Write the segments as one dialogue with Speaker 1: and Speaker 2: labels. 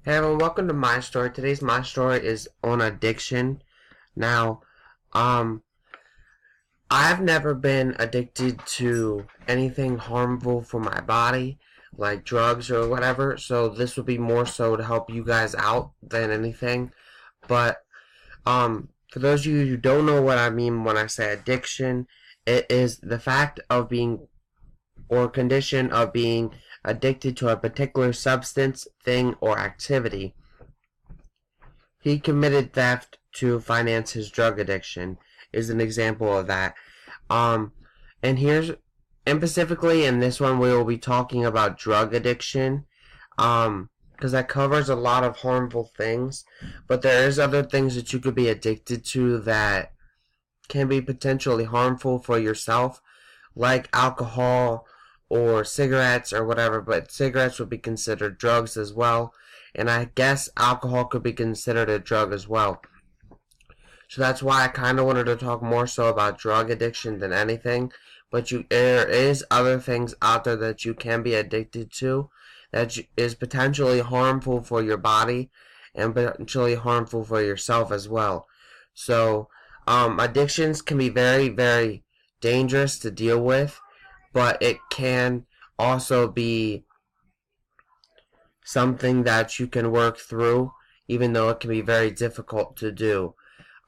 Speaker 1: Hey everyone, welcome to my story. Today's my story is on addiction. Now, um, I've never been addicted to anything harmful for my body, like drugs or whatever, so this would be more so to help you guys out than anything. But, for those of you who don't know what I mean when I say addiction, it is the fact of being or condition of being addicted to a particular substance, thing, or activity. He committed theft to finance his drug addiction is an example of that. Um, and here's, and specifically in this one, we will be talking about drug addiction. Because that covers a lot of harmful things, but there is other things that you could be addicted to that can be potentially harmful for yourself, like alcohol or cigarettes or whatever, but cigarettes would be considered drugs as well. And I guess alcohol could be considered a drug as well. So that's why I kind of wanted to talk more so about drug addiction than anything. But there is other things out there that you can be addicted to that is potentially harmful for your body and potentially harmful for yourself as well. So, addictions can be very, very dangerous to deal with, but it can also be something that you can work through, even though it can be very difficult to do.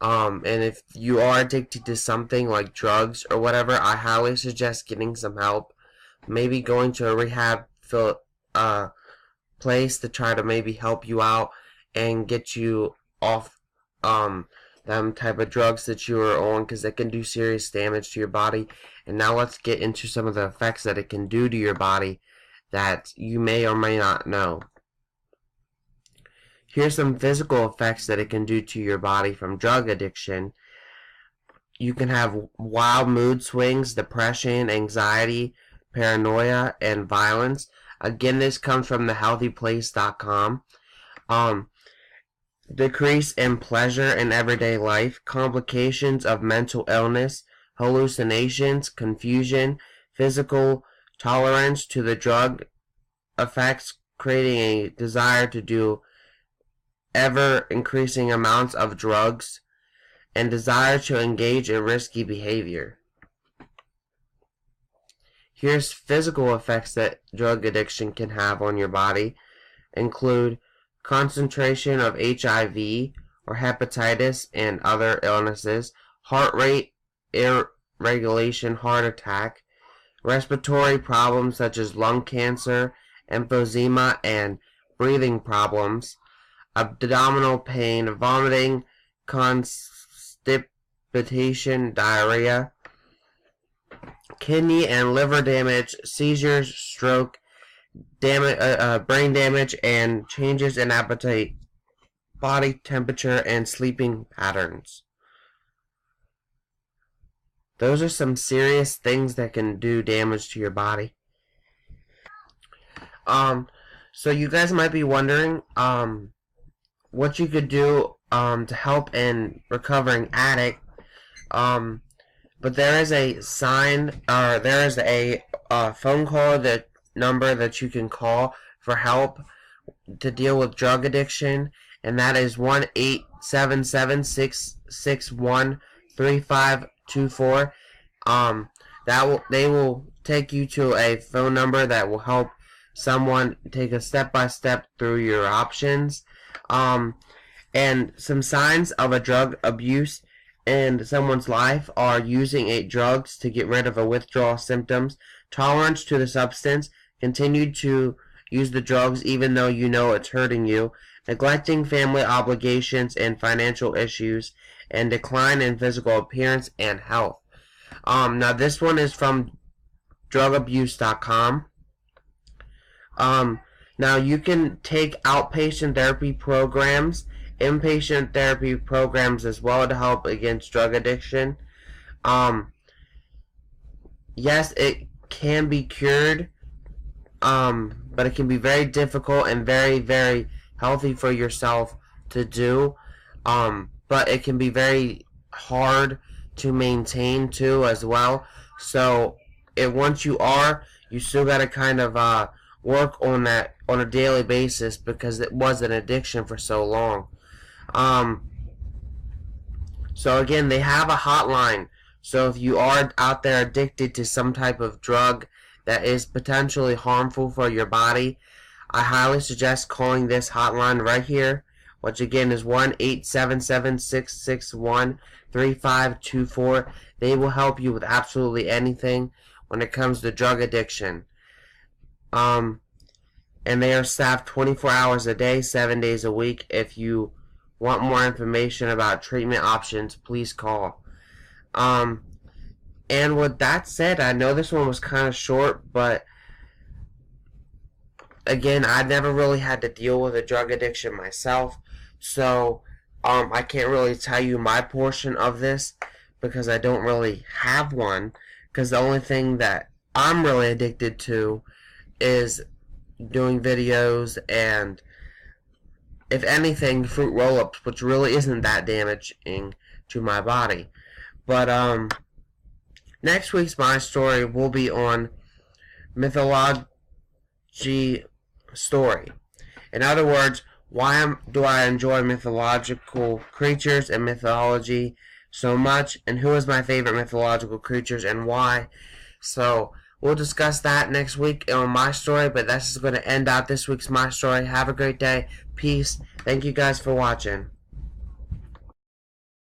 Speaker 1: And if you are addicted to something like drugs or whatever, I highly suggest getting some help. Maybe going to a rehab place to try to maybe help you out and get you off them type of drugs that you are on, because it can do serious damage to your body. And now let's get into some of the effects that it can do to your body that you may or may not know. Here's some physical effects that it can do to your body from drug addiction. You can have wild mood swings, depression, anxiety, paranoia, and violence. Again, this comes from thehealthyplace.com. Decrease in pleasure in everyday life, complications of mental illness, hallucinations, confusion, physical tolerance to the drug effects, creating a desire to do ever increasing amounts of drugs, and desire to engage in risky behavior. Here's physical effects that drug addiction can have on your body include concentration of HIV or hepatitis and other illnesses, heart rate irregulation, heart attack, respiratory problems such as lung cancer, emphysema, and breathing problems, abdominal pain, vomiting, constipation, diarrhea, kidney and liver damage, seizures, stroke, brain damage, and changes in appetite, body temperature, and sleeping patterns. Those are some serious things that can do damage to your body. So you guys might be wondering, what you could do, to help in recovering addict. But there is a there is a phone call, that number that you can call for help to deal with drug addiction, and that is 1-877-661-3524. They will take you to a phone number that will help someone take a step-by-step through your options. And some signs of a drug abuse in someone's life are using drugs to get rid of a withdrawal symptoms, tolerance to the substance, continue to use the drugs even though you know it's hurting you, neglecting family obligations and financial issues, and decline in physical appearance and health. Now this one is from drugabuse.com. Now you can take outpatient therapy programs, inpatient therapy programs as well to help against drug addiction. Yes, it can be cured, but it can be very difficult and very, very healthy for yourself to do. But it can be very hard to maintain too as well. So once you still gotta kind of work on that on a daily basis because it was an addiction for so long. So again, they have a hotline. So if you are out there addicted to some type of drug that is potentially harmful for your body, I highly suggest calling this hotline right here, which again is 1-877-661-3524. They will help you with absolutely anything when it comes to drug addiction. And they are staffed 24 hours a day, 7 days a week. If you want more information about treatment options, please call. And with that said, I know this one was kind of short, but again, I never really had to deal with a drug addiction myself, so I can't really tell you my portion of this because I don't really have one, because the only thing that I'm really addicted to is doing videos and, if anything, fruit roll-ups, which really isn't that damaging to my body. But next week's My Story will be on mythology story. In other words, why do I enjoy mythological creatures and mythology so much, and who is my favorite mythological creatures and why? So we'll discuss that next week on My Story, but that's just going to end out this week's My Story. Have a great day. Peace. Thank you guys for watching.